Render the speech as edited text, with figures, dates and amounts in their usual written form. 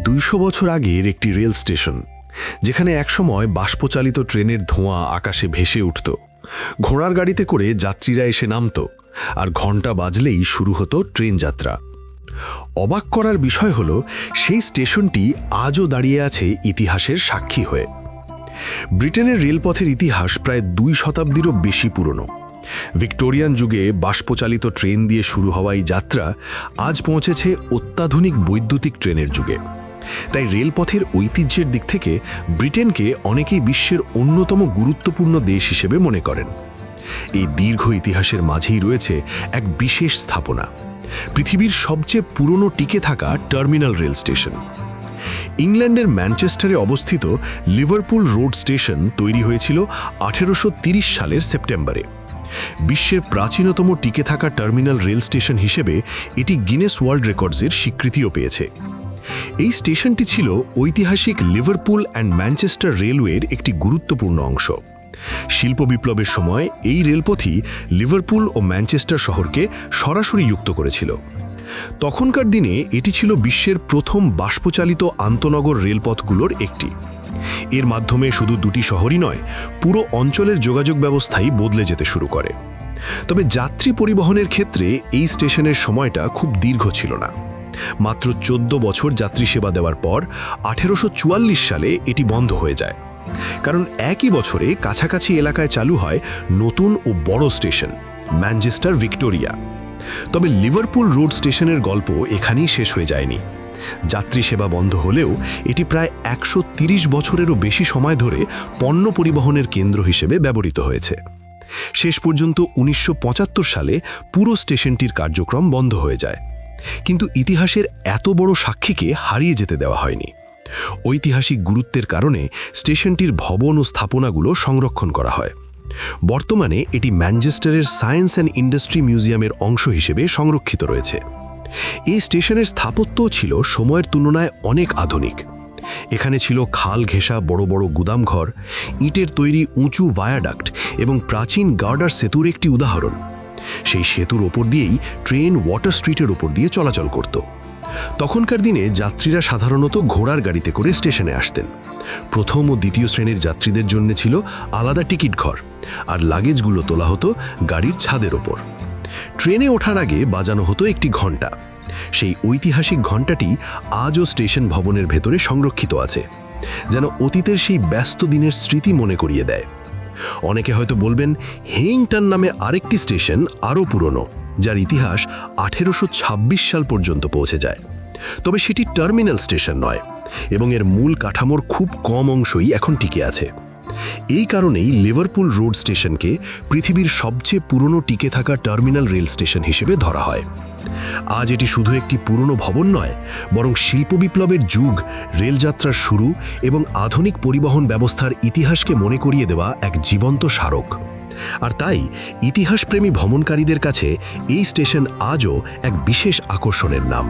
200 বছর আগের একটি রেল স্টেশন, যেখানে একসময় বাষ্পচালিত ট্রেনের ধোঁয়া আকাশে ভেসে উঠত। ঘোড়ার গাড়িতে করে যাত্রীরা এসে নামত, আর ঘণ্টা বাজলেই শুরু হতো ট্রেন যাত্রা। অবাক করার বিষয় হল, সেই স্টেশনটি আজও দাঁড়িয়ে আছে ইতিহাসের সাক্ষী হয়ে। ব্রিটেনের রেলপথের ইতিহাস প্রায় 2 শতাব্দীরও বেশি পুরনো। ভিক্টোরিয়ান যুগে বাষ্পচালিত ট্রেন দিয়ে শুরু হওয়া এই যাত্রা আজ পৌঁছেছে অত্যাধুনিক বৈদ্যুতিক ট্রেনের যুগে। তাই রেলপথের ঐতিহ্যের দিক থেকে ব্রিটেনকে অনেকেই বিশ্বের অন্যতম গুরুত্বপূর্ণ দেশ হিসেবে মনে করেন। এই দীর্ঘ ইতিহাসের মাঝেই রয়েছে এক বিশেষ স্থাপনা, পৃথিবীর সবচেয়ে পুরনো টিকে থাকা টার্মিনাল রেল স্টেশন। ইংল্যান্ডের ম্যানচেস্টারে অবস্থিত লিভারপুল রোড স্টেশন তৈরি হয়েছিল 1830 সালের সেপ্টেম্বরে। বিশ্বের প্রাচীনতম টিকে থাকা টার্মিনাল রেল স্টেশন হিসেবে এটি গিনেস ওয়ার্ল্ড রেকর্ডসের স্বীকৃতিও পেয়েছে। এই স্টেশনটি ছিল ঐতিহাসিক লিভারপুল অ্যান্ড ম্যানচেস্টার রেলওয়ের একটি গুরুত্বপূর্ণ অংশ। শিল্প বিপ্লবের সময় এই রেলপথই লিভারপুল ও ম্যানচেস্টার শহরকে সরাসরি যুক্ত করেছিল। তখনকার দিনে এটি ছিল বিশ্বের প্রথম বাষ্পচালিত আন্তনগর রেলপথগুলোর একটি। এর মাধ্যমে শুধু দুটি শহরই নয়, পুরো অঞ্চলের যোগাযোগ ব্যবস্থাই বদলে যেতে শুরু করে। তবে যাত্রী পরিবহনের ক্ষেত্রে এই স্টেশনের সময়টা খুব দীর্ঘ ছিল না। মাত্র 14 বছর যাত্রী সেবা দেওয়ার পর 1844 সালে এটি বন্ধ হয়ে যায়, কারণ একই বছরে কাছাকাছি এলাকায় চালু হয় নতুন ও বড় স্টেশন ম্যানচেস্টার ভিক্টোরিয়া। তবে লিভারপুল রোড স্টেশনের গল্প এখানেই শেষ হয়ে যায়নি। যাত্রী সেবা বন্ধ হলেও এটি প্রায় 130 বছরেরও বেশি সময় ধরে পণ্য পরিবহনের কেন্দ্র হিসেবে ব্যবহৃত হয়েছে। শেষ পর্যন্ত 1975 সালে পুরো স্টেশনটির কার্যক্রম বন্ধ হয়ে যায়। কিন্তু ইতিহাসের এত বড় সাক্ষীকে হারিয়ে যেতে দেওয়া হয়নি। ঐতিহাসিক গুরুত্বের কারণে স্টেশনটির ভবন ও স্থাপনাগুলো সংরক্ষণ করা হয়। বর্তমানে এটি ম্যানচেস্টারের সায়েন্স অ্যান্ড ইন্ডাস্ট্রি মিউজিয়ামের অংশ হিসেবে সংরক্ষিত রয়েছে। এই স্টেশনের স্থাপত্যও ছিল সময়ের তুলনায় অনেক আধুনিক। এখানে ছিল খাল ঘেঁষা বড় বড় গুদামঘর, ইটের তৈরি উঁচু ভায়াডাক্ট এবং প্রাচীন গার্ডার সেতুর একটি উদাহরণ। সেই সেতুর ওপর দিয়েই ট্রেন ওয়াটার স্ট্রিটের ওপর দিয়ে চলাচল করত। তখনকার দিনে যাত্রীরা সাধারণত ঘোড়ার গাড়িতে করে স্টেশনে আসতেন। প্রথম ও দ্বিতীয় শ্রেণীর যাত্রীদের জন্য ছিল আলাদা টিকিট ঘর, আর লাগেজগুলো তোলা হতো গাড়ির ছাদের ওপর। ট্রেনে ওঠার আগে বাজানো হতো একটি ঘণ্টা। সেই ঐতিহাসিক ঘণ্টাটি আজও স্টেশন ভবনের ভেতরে সংরক্ষিত আছে, যেন অতীতের সেই ব্যস্ত দিনের স্মৃতি মনে করিয়ে দেয়। অনেকে হয়তো বলবেন, হেইংটন নামে আরেকটি স্টেশন আরও পুরনো, যার ইতিহাস 1826 সাল পর্যন্ত পৌঁছে যায়। তবে সেটি টার্মিনাল স্টেশন নয়, এবং এর মূল কাঠামোর খুব কম অংশই এখন টিকে আছে। এই কারণেই লিভারপুল রোড স্টেশনকে পৃথিবীর সবচেয়ে পুরনো টিকে থাকা টার্মিনাল রেল স্টেশন হিসেবে ধরা হয়। আজ এটি শুধু একটি পুরনো ভবন নয়, বরং শিল্প বিপ্লবের যুগ, রেলযাত্রার শুরু এবং আধুনিক পরিবহন ব্যবস্থার ইতিহাসকে মনে করিয়ে দেওয়া এক জীবন্ত স্মারক। আর তাই ইতিহাসপ্রেমী ভ্রমণকারীদের কাছে এই স্টেশন আজও এক বিশেষ আকর্ষণের নাম।